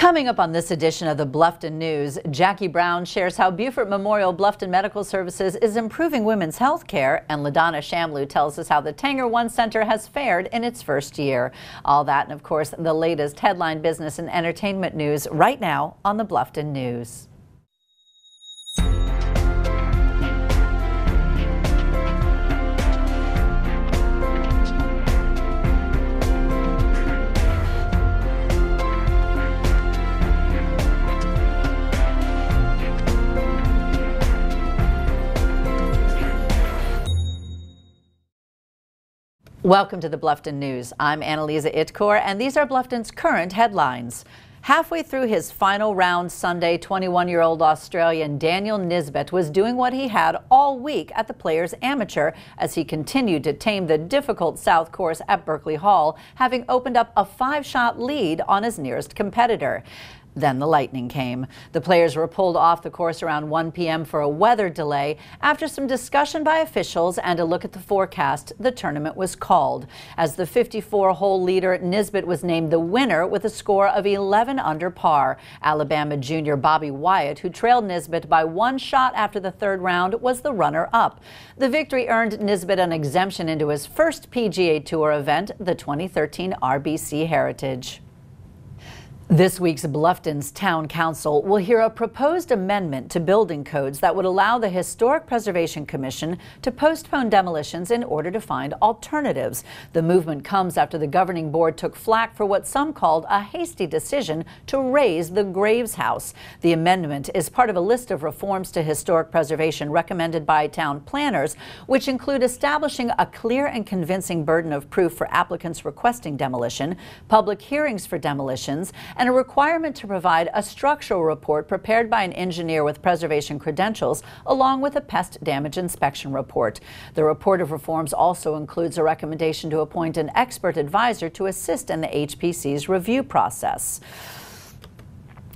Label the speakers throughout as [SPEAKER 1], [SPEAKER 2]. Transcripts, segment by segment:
[SPEAKER 1] Coming up on this edition of the Bluffton News, Jackie Brown shares how Beaufort Memorial Bluffton Medical Services is improving women's health care, and LaDonna Shamlou tells us how the Tanger One Center has fared in its first year. All that and, of course, the latest headline business and entertainment news right now on the Bluffton News. Welcome to the Bluffton News. I'm Anneliza Itkor, and these are Bluffton's current headlines. Halfway through his final round Sunday, 21-year-old Australian Daniel NISBET was doing what he had all week at the Players Amateur as he continued to tame the difficult South course at Berkeley Hall, having opened up a 5-shot lead on his nearest competitor. Then the lightning came. The players were pulled off the course around 1 p.m. for a weather delay. After some discussion by officials and a look at the forecast, the tournament was called. As the 54-hole leader, NISBET was named the winner with a score of 11 under par. Alabama junior Bobby Wyatt, who trailed NISBET by 1 shot after the third round, was the runner-up. The victory earned NISBET an exemption into his first PGA Tour event, the 2013 RBC Heritage. This week's Bluffton's Town Council will hear a proposed amendment to building codes that would allow the Historic Preservation Commission to postpone demolitions in order to find alternatives. The movement comes after the governing board took flack for what some called a hasty decision to raise the Graves House. The amendment is part of a list of reforms to historic preservation recommended by town planners, which include establishing a clear and convincing burden of proof for applicants requesting demolition, public hearings for demolitions, and a requirement to provide a structural report prepared by an engineer with preservation credentials, along with a pest damage inspection report. The report of reforms also includes a recommendation to appoint an expert advisor to assist in the HPC's review process.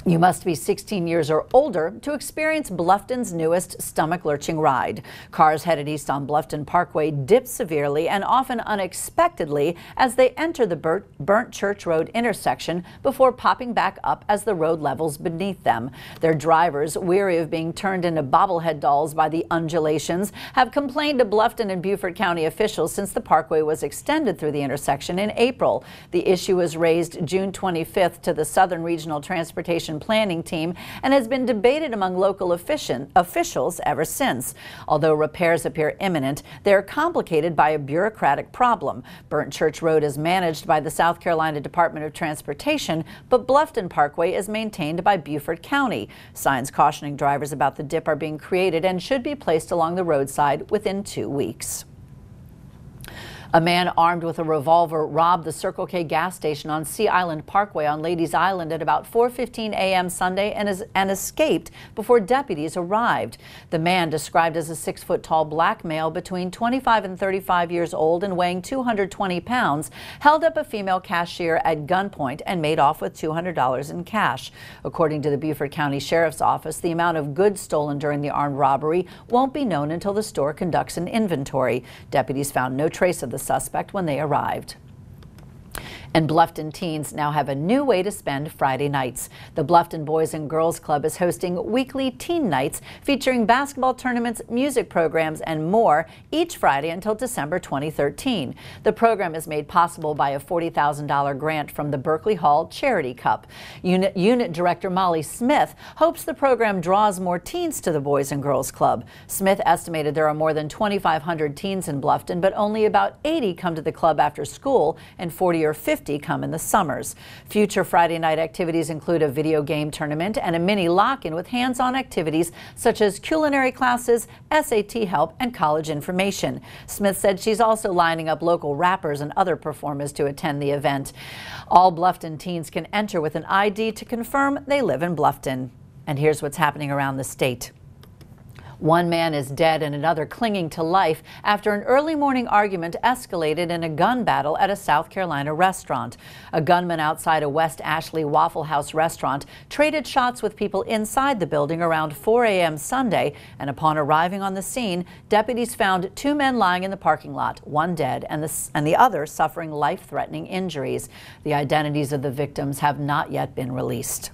[SPEAKER 1] You must be 16 years or older to experience Bluffton's newest stomach-lurching ride. Cars headed east on Bluffton Parkway dip severely and often unexpectedly as they enter the Burnt Church Road intersection before popping back up as the road levels beneath them. Their drivers, weary of being turned into bobblehead dolls by the undulations, have complained to Bluffton and Beaufort County officials since the parkway was extended through the intersection in April. The issue was raised June 25th to the Southern Regional Transportation Planning Team and has been debated among local officials ever since. Although repairs appear imminent, they are complicated by a bureaucratic problem. Burnt Church Road is managed by the South Carolina Department of Transportation, but Bluffton Parkway is maintained by Beaufort County. Signs cautioning drivers about the dip are being created and should be placed along the roadside within 2 weeks. A man armed with a revolver robbed the Circle K gas station on Sea Island Parkway on Ladies Island at about 4:15 a.m. Sunday and escaped before deputies arrived. The man, described as a 6-foot-tall black male between 25 and 35 years old and weighing 220 pounds, held up a female cashier at gunpoint and made off with $200 in cash. According to the Beaufort County Sheriff's Office, the amount of goods stolen during the armed robbery won't be known until the store conducts an inventory. Deputies found no trace of the suspect when they arrived. And Bluffton teens now have a new way to spend Friday nights. The Bluffton Boys and Girls Club is hosting weekly teen nights featuring basketball tournaments, music programs, and more each Friday until December 2013. The program is made possible by a $40,000 grant from the Berkeley Hall Charity Cup. Unit Director Molly Smith hopes the program draws more teens to the Boys and Girls Club. Smith estimated there are more than 2,500 teens in Bluffton, but only about 80 come to the club after school and 40 or 50 come in the summers. Future Friday night activities include a video game tournament and a mini lock-in with hands-on activities such as culinary classes, SAT help, and college information. Smith said she's also lining up local rappers and other performers to attend the event. All Bluffton teens can enter with an ID to confirm they live in Bluffton. And here's what's happening around the state. One man is dead and another clinging to life after an early morning argument escalated in a gun battle at a South Carolina restaurant. A gunman outside a West Ashley Waffle House restaurant traded shots with people inside the building around 4 a.m. Sunday, and upon arriving on the scene, deputies found 2 men lying in the parking lot, one dead and the other suffering life-threatening injuries. The identities of the victims have not yet been released.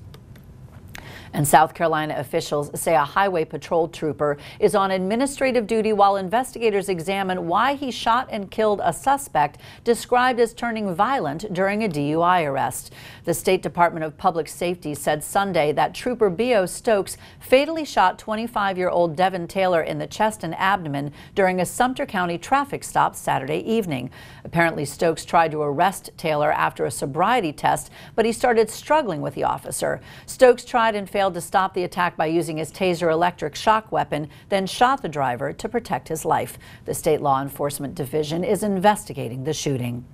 [SPEAKER 1] And South Carolina officials say a highway patrol trooper is on administrative duty while investigators examine why he shot and killed a suspect described as turning violent during a DUI arrest. The State Department of Public Safety said Sunday that Trooper B.O. Stokes fatally shot 25-year-old Devin Taylor in the chest and abdomen during a Sumter County traffic stop Saturday evening. Apparently, Stokes tried to arrest Taylor after a sobriety test, but he started struggling with the officer. Stokes tried and failed to stop the attack by using his taser electric shock weapon, then shot the driver to protect his life. The state law enforcement division is investigating the shooting.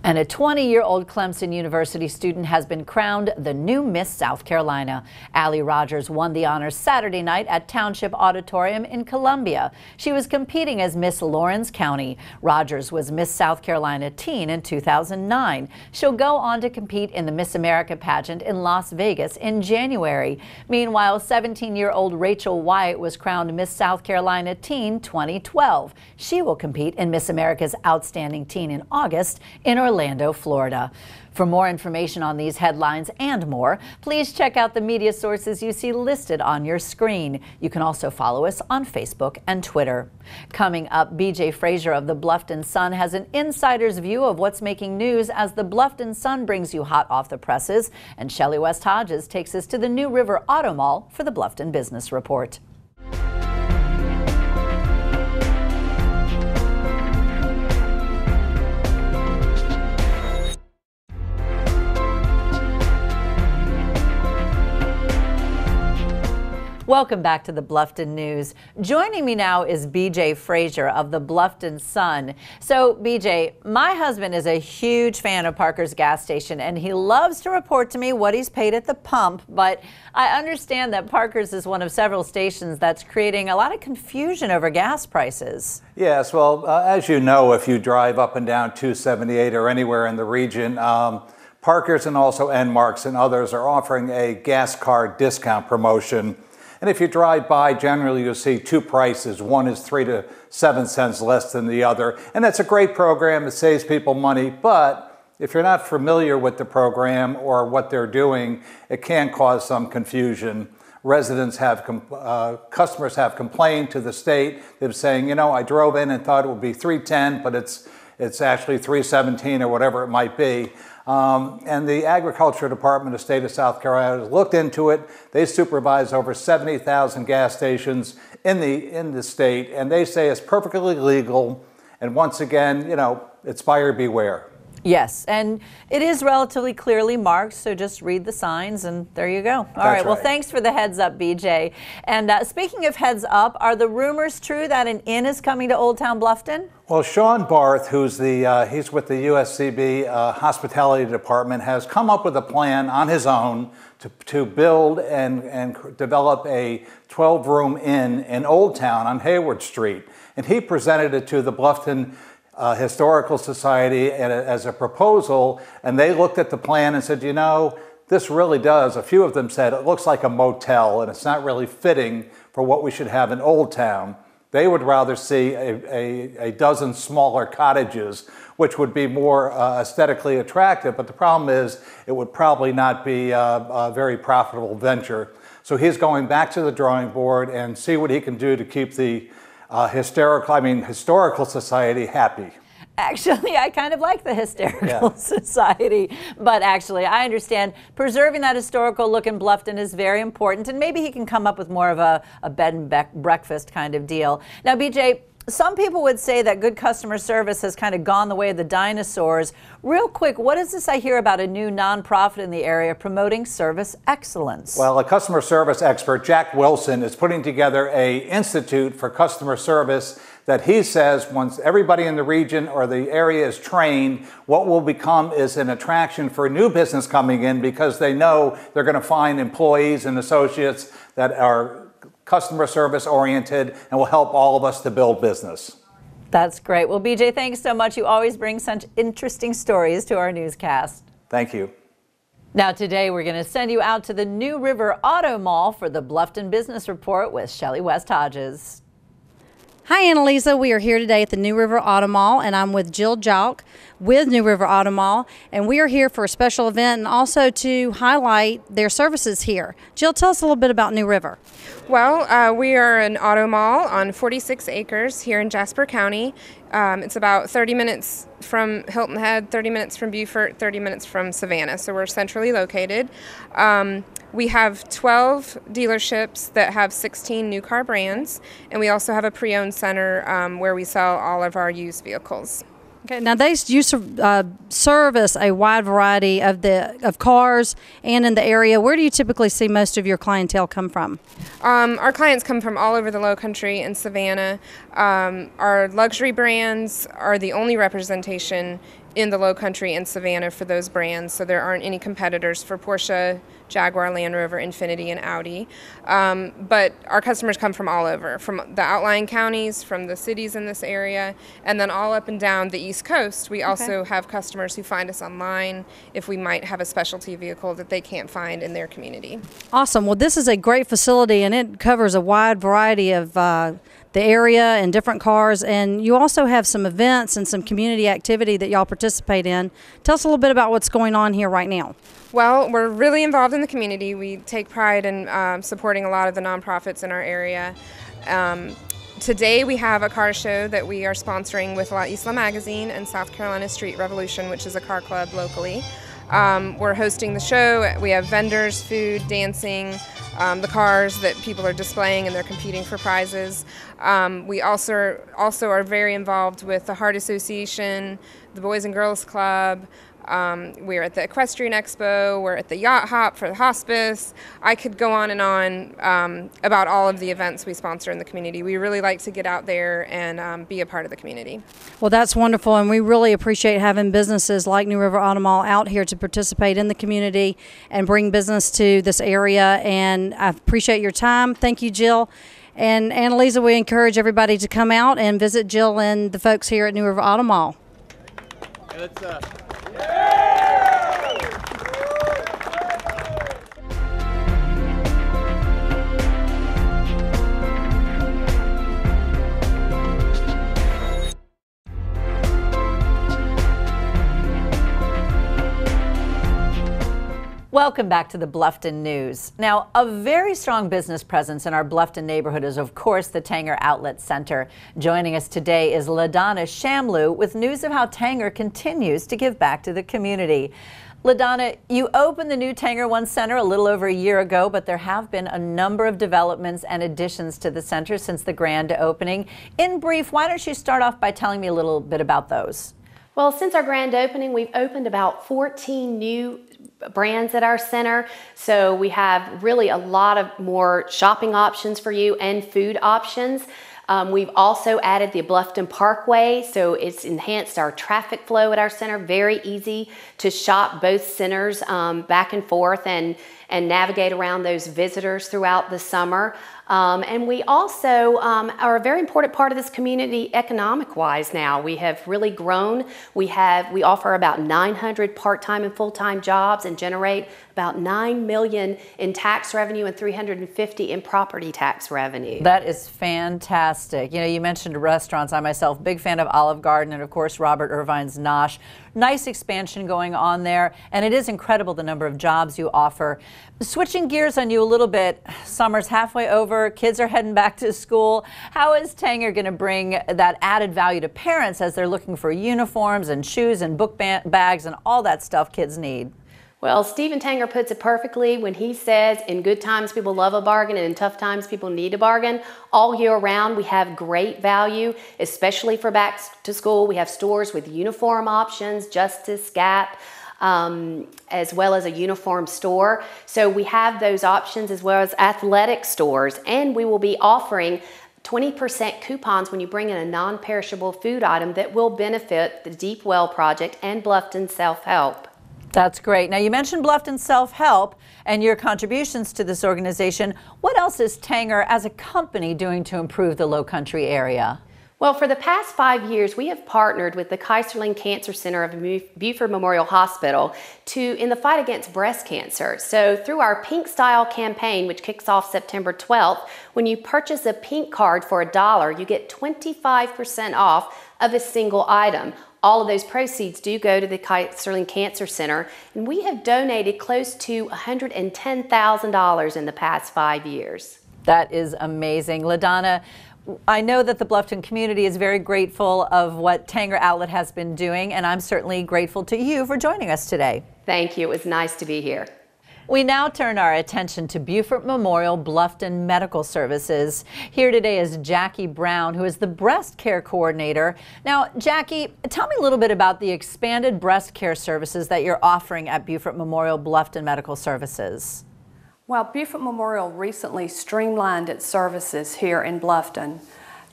[SPEAKER 1] And a 20-year-old Clemson University student has been crowned the new Miss South Carolina. Allie Rogers won the honors Saturday night at Township Auditorium in Columbia. She was competing as Miss Lawrence County. Rogers was Miss South Carolina Teen in 2009. She'll go on to compete in the Miss America pageant in Las Vegas in January. Meanwhile, 17-year-old Rachel Wyatt was crowned Miss South Carolina Teen 2012. She will compete in Miss America's Outstanding Teen in August in Orlando, Florida. For more information on these headlines and more, please check out the media sources you see listed on your screen. You can also follow us on Facebook and Twitter. Coming up, BJ Frazier of the Bluffton Sun has an insider's view of what's making news as the Bluffton Sun brings you hot off the presses, and Shellie Hodges takes us to the New River Auto Mall for the Bluffton Business Report. Welcome back to the Bluffton News. Joining me now is BJ Frazier of the Bluffton Sun. So BJ, my husband is a huge fan of Parker's gas station and he loves to report to me what he's paid at the pump, but I understand that Parker's is one of several stations that's creating a lot of confusion over gas prices.
[SPEAKER 2] Yes, well, as you know, if you drive up and down 278 or anywhere in the region, Parker's and also Enmarks and others are offering a gas card discount promotion. And if you drive by, generally you'll see two prices. One is 3 to 7 cents less than the other. And that's a great program. It saves people money. But if you're not familiar with the program or what they're doing, it can cause some confusion. Residents have, customers have complained to the state. They're saying, you know, I drove in and thought it would be 310, but it's actually 317 or whatever it might be. And the Agriculture Department of the state of South Carolina has looked into it. They supervise over 70,000 gas stations in the state, and they say it's perfectly legal. And once again, you know, it's buyer beware.
[SPEAKER 1] Yes, and it is relatively clearly marked, so just read the signs and there you go. All right, well, thanks for the heads up, BJ. And speaking of heads up, are the rumors true that an inn is coming to Old Town Bluffton? Well,
[SPEAKER 2] Sean Barth, who's he's with the USCB Hospitality Department, has come up with a plan on his own to build and develop a 12-room inn in Old Town on Hayward Street. And he presented it to the Bluffton Historical Society as a proposal, and they looked at the plan and said, you know, this really does. A few of them said it looks like a motel and it's not really fitting for what we should have in Old Town. They would rather see a dozen smaller cottages, which would be more aesthetically attractive, but the problem is it would probably not be a very profitable venture. So he's going back to the drawing board and see what he can do to keep the Historical Society happy.
[SPEAKER 1] Actually, I kind of like the Hysterical Society, but actually, I understand preserving that historical look in Bluffton is very important, and maybe he can come up with more of a bed and breakfast kind of deal. Now, BJ, some people would say that good customer service has kind of gone the way of the dinosaurs. Real quick, what is this I hear about a new nonprofit in the area promoting service excellence?
[SPEAKER 2] Well, a customer service expert, Jack Wilson, is putting together an institute for customer service that he says once everybody in the region or the area is trained, what will become is an attraction for new business coming in because they know they're going to find employees and associates that are customer service oriented and will help all of us to build business.
[SPEAKER 1] That's great. Well, BJ, thanks so much. You always bring such interesting stories to our newscast.
[SPEAKER 2] Thank you.
[SPEAKER 1] Now today we're going to send you out to the New River Auto Mall for the Bluffton Business Report with Shellie Hodges.
[SPEAKER 3] Hi, Anneliza. We are here today at the New River Auto Mall, and I'm with Jill Jauch with New River Auto Mall, and we are here for a special event and also to highlight their services here. Jill, tell us a little bit about New River.
[SPEAKER 4] Well, we are an auto mall on 46 acres here in Jasper County. It's about 30 minutes from Hilton Head, 30 minutes from Beaufort, 30 minutes from Savannah, so we're centrally located. We have 12 dealerships that have 16 new car brands, and we also have a pre-owned center where we sell all of our used vehicles.
[SPEAKER 3] Okay, now you service a wide variety of cars and in the area. Where do you typically see most of your clientele come from?
[SPEAKER 4] Our clients come from all over the Low Country and Savannah. Our luxury brands are the only representation in the Low Country and Savannah for those brands, so there aren't any competitors for Porsche, Jaguar, Land Rover, Infiniti, and Audi. But our customers come from all over, from the outlying counties, from the cities in this area, and then all up and down the East Coast. We also have customers who find us online if we might have a specialty vehicle that they can't find in their community.
[SPEAKER 3] Awesome. Well, this is a great facility, and it covers a wide variety of the area and different cars, and you also have some events and some community activity that y'all participate in. Tell us a little bit about what's going on here right now.
[SPEAKER 4] Well, we're really involved in the community. We take pride in supporting a lot of the nonprofits in our area. Today we have a car show that we are sponsoring with La Isla Magazine and South Carolina Street Revolution, which is a car club locally. We're hosting the show. We have vendors, food, dancing, the cars that people are displaying, and they're competing for prizes. We also are very involved with the Heart Association, the Boys and Girls Club. We're at the Equestrian Expo, we're at the Yacht Hop for the hospice. I could go on and on about all of the events we sponsor in the community. We really like to get out there and be a part of the community.
[SPEAKER 3] Well, that's wonderful, and we really appreciate having businesses like New River Auto Mall out here to participate in the community and bring business to this area, and I appreciate your time. Thank you, Jill. And Anneliza, we encourage everybody to come out and visit Jill and the folks here at New River Auto Mall.
[SPEAKER 1] Welcome back to the Bluffton News. Now, a very strong business presence in our Bluffton neighborhood is, of course, the Tanger Outlet Center. Joining us today is LaDonna Shamlou with news of how Tanger continues to give back to the community. LaDonna, you opened the new Tanger One Center a little over a year ago, but there have been a number of developments and additions to the center since the grand opening. In brief, why don't you start off by telling me a little bit about those?
[SPEAKER 5] Well, since our grand opening, we've opened about 14 new brands at our center. So we have really a lot of more shopping options for you and food options. We've also added the Bluffton Parkway, so it's enhanced our traffic flow at our center. Very easy to shop both centers back and forth and navigate around those visitors throughout the summer. And we also are a very important part of this community economic-wise now. We have really grown. We offer about 900 part-time and full-time jobs and generate about $9 million in tax revenue and $350 in property tax revenue.
[SPEAKER 1] That is fantastic. You know, you mentioned restaurants. I myself, big fan of Olive Garden and, of course, Robert Irvine's Nosh. Nice expansion going on there, and it is incredible the number of jobs you offer. Switching gears on you a little bit, summer's halfway over, kids are heading back to school. How is Tanger going to bring that added value to parents as they're looking for uniforms and shoes and book bags and all that stuff kids need?
[SPEAKER 5] Well, Stephen Tanger puts it perfectly when he says, in good times people love a bargain and in tough times people need a bargain. All year round we have great value, especially for back to school. We have stores with uniform options, Justice, Gap, as well as a uniform store. So we have those options as well as athletic stores, and we will be offering 20% coupons when you bring in a non-perishable food item that will benefit the Deep Well Project and Bluffton Self-Help.
[SPEAKER 1] That's great. Now, you mentioned Bluffton Self-Help and your contributions to this organization. What else is Tanger as a company doing to improve the Low Country area?
[SPEAKER 5] Well, for the past 5 years, we have partnered with the Kaiserling Cancer Center of Buford Memorial Hospital in the fight against breast cancer. So through our Pink Style campaign, which kicks off September 12th, when you purchase a pink card for $1, you get 25% off of a single item. All of those proceeds do go to the Kaiserling Cancer Center, and we have donated close to $110,000 in the past 5 years.
[SPEAKER 1] That is amazing. LaDonna, I know that the Bluffton community is very grateful of what Tanger Outlet has been doing, and I'm certainly grateful to you for joining us today.
[SPEAKER 5] Thank you. It was nice to be here.
[SPEAKER 1] We now turn our attention to Beaufort Memorial Bluffton Medical Services. Here today is Jackie Brown, who is the breast care coordinator. Now, Jackie, tell me a little bit about the expanded breast care services that you're offering at Beaufort Memorial Bluffton Medical Services.
[SPEAKER 6] Well, Beaufort Memorial recently streamlined its services here in Bluffton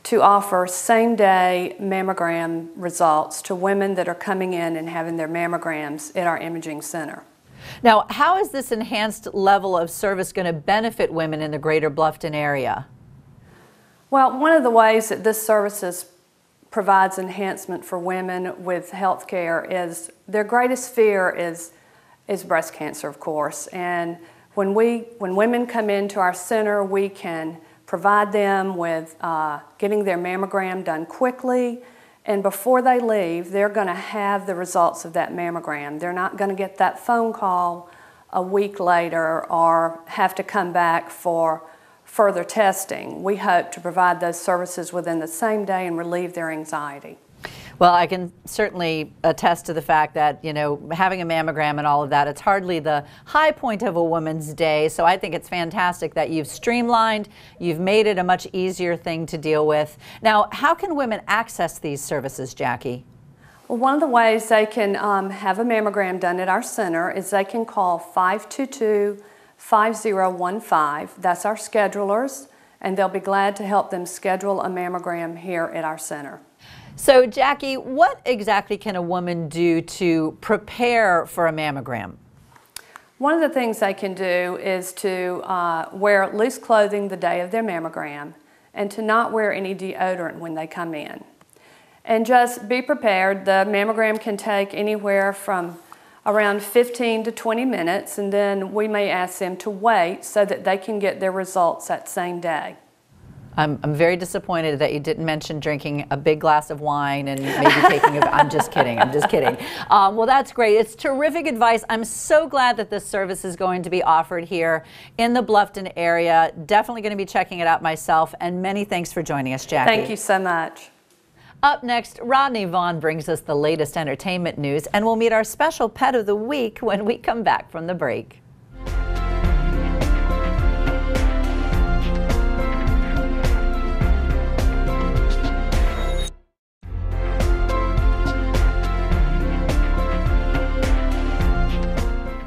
[SPEAKER 6] to offer same-day mammogram results to women that are coming in and having their mammograms at our imaging center.
[SPEAKER 1] Now, how is this enhanced level of service going to benefit women in the greater Bluffton area?
[SPEAKER 6] Well, one of the ways that this services provides enhancement for women with health care is their greatest fear is breast cancer, of course. And when women come into our center, we can provide them with getting their mammogram done quickly, and before they leave, they're going to have the results of that mammogram. They're not going to get that phone call a week later or have to come back for further testing. We hope to provide those services within the same day and relieve their anxiety.
[SPEAKER 1] Well, I can certainly attest to the fact that, you know, having a mammogram and all of that, it's hardly the high point of a woman's day. So I think it's fantastic that you've streamlined, you've made it a much easier thing to deal with. Now, how can women access these services, Jackie?
[SPEAKER 6] Well, one of the ways they can have a mammogram done at our center is they can call 522-5015. That's our schedulers, and they'll be glad to help them schedule a mammogram here at our center.
[SPEAKER 1] So, Jackie, what exactly can a woman do to prepare for a mammogram?
[SPEAKER 6] One of the things they can do is to wear loose clothing the day of their mammogram and to not wear any deodorant when they come in. And just be prepared. The mammogram can take anywhere from around 15 to 20 minutes, and then we may ask them to wait so that they can get their results that same day.
[SPEAKER 1] I'm very disappointed that you didn't mention drinking a big glass of wine and maybe taking a... I'm just kidding. Well, that's great. It's terrific advice. I'm so glad that this service is going to be offered here in the Bluffton area. Definitely going to be checking it out myself. And many thanks for joining us, Jackie.
[SPEAKER 6] Thank you so much.
[SPEAKER 1] Up next, Rodney Vaughn brings us the latest entertainment news, and we'll meet our special pet of the week when we come back from the break.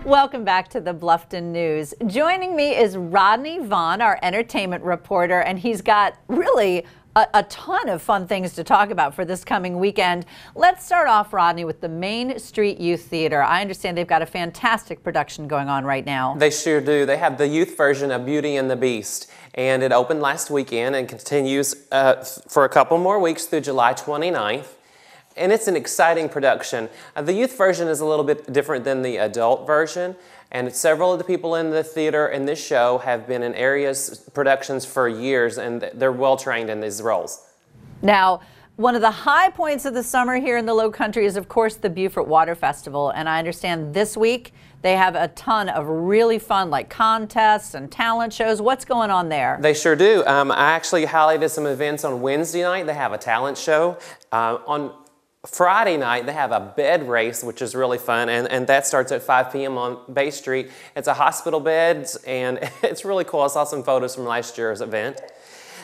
[SPEAKER 1] Welcome back to the Bluffton News. Joining me is Rodney Vaughn, our entertainment reporter, and he's got really a ton of fun things to talk about for this coming weekend. Let's start off, Rodney, with the Main Street Youth Theater. I understand they've got a fantastic production going on right now.
[SPEAKER 7] They sure do. They have the youth version of Beauty and the Beast, and it opened last weekend and continues for a couple more weeks through July 29th. And it's an exciting production. The youth version is a little bit different than the adult version, and several of the people in the theater in this show have been in areas productions for years, and they're well trained in these roles.
[SPEAKER 1] Now, one of the high points of the summer here in the Low Country is, of course, the Beaufort Water Festival, and I understand this week they have a ton of really fun, like, contests and talent shows. What's going on there?
[SPEAKER 7] They sure do. I actually highlighted some events on Wednesday night. They have a talent show. On Friday night, they have a bed race, which is really fun, and that starts at 5 p.m. on Bay Street. It's a hospital beds, and it's really cool. I saw some photos from last year's event.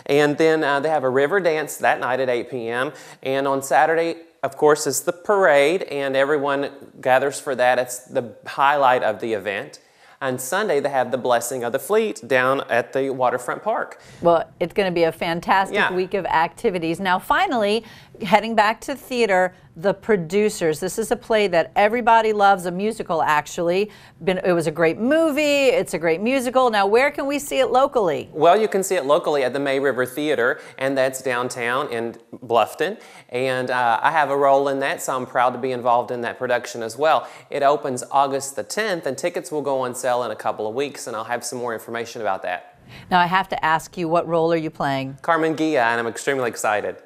[SPEAKER 7] And then they have a river dance that night at 8 p.m. And on Saturday, of course, is the parade, and everyone gathers for that. It's the highlight of the event. On Sunday, they have the Blessing of the Fleet down at the Waterfront Park.
[SPEAKER 1] Well, it's going to be a fantastic week of activities. Now, finally, heading back to theater, The Producers. This is a play that everybody loves, a musical actually. It was a great movie, it's a great musical. Now where can we see it locally?
[SPEAKER 7] Well, you can see it locally at the May River Theater, and that's downtown in Bluffton. And I have a role in that, so I'm proud to be involved in that production as well. It opens August the 10th, and tickets will go on sale in a couple of weeks, and I'll have some more information about that.
[SPEAKER 1] Now I have to ask you, what role are you playing?
[SPEAKER 7] Carmen Gia, and I'm extremely excited.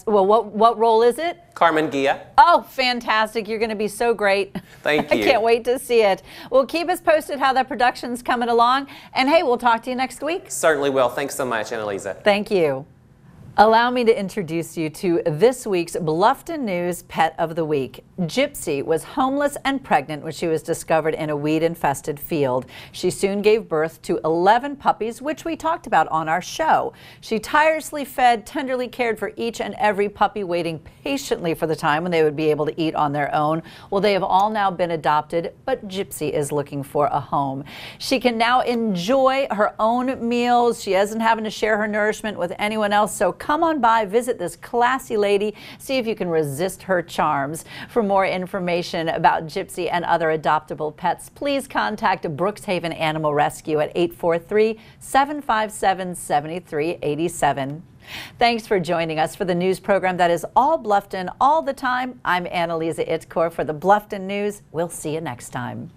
[SPEAKER 1] Well, what role is it?
[SPEAKER 7] Carmen Gia.
[SPEAKER 1] Oh, fantastic. You're going to be so great.
[SPEAKER 7] Thank you.
[SPEAKER 1] I can't wait to see it. Well, keep us posted how that production's coming along. And hey, we'll talk to you next week.
[SPEAKER 7] Certainly will. Thanks so much, Anneliza.
[SPEAKER 1] Thank you. Allow me to introduce you to this week's Bluffton News Pet of the Week. Gypsy was homeless and pregnant when she was discovered in a weed-infested field. She soon gave birth to 11 puppies, which we talked about on our show. She tirelessly fed, tenderly cared for each and every puppy, waiting patiently for the time when they would be able to eat on their own. Well, they have all now been adopted, but Gypsy is looking for a home. She can now enjoy her own meals. She isn't having to share her nourishment with anyone else, so come on by, visit this classy lady, see if you can resist her charms. For more information about Gypsy and other adoptable pets, please contact Brookshaven Animal Rescue at 843-757-7387. Thanks for joining us for the news program that is all Bluffton all the time. I'm Anneliza Itkor for the Bluffton News. We'll see you next time.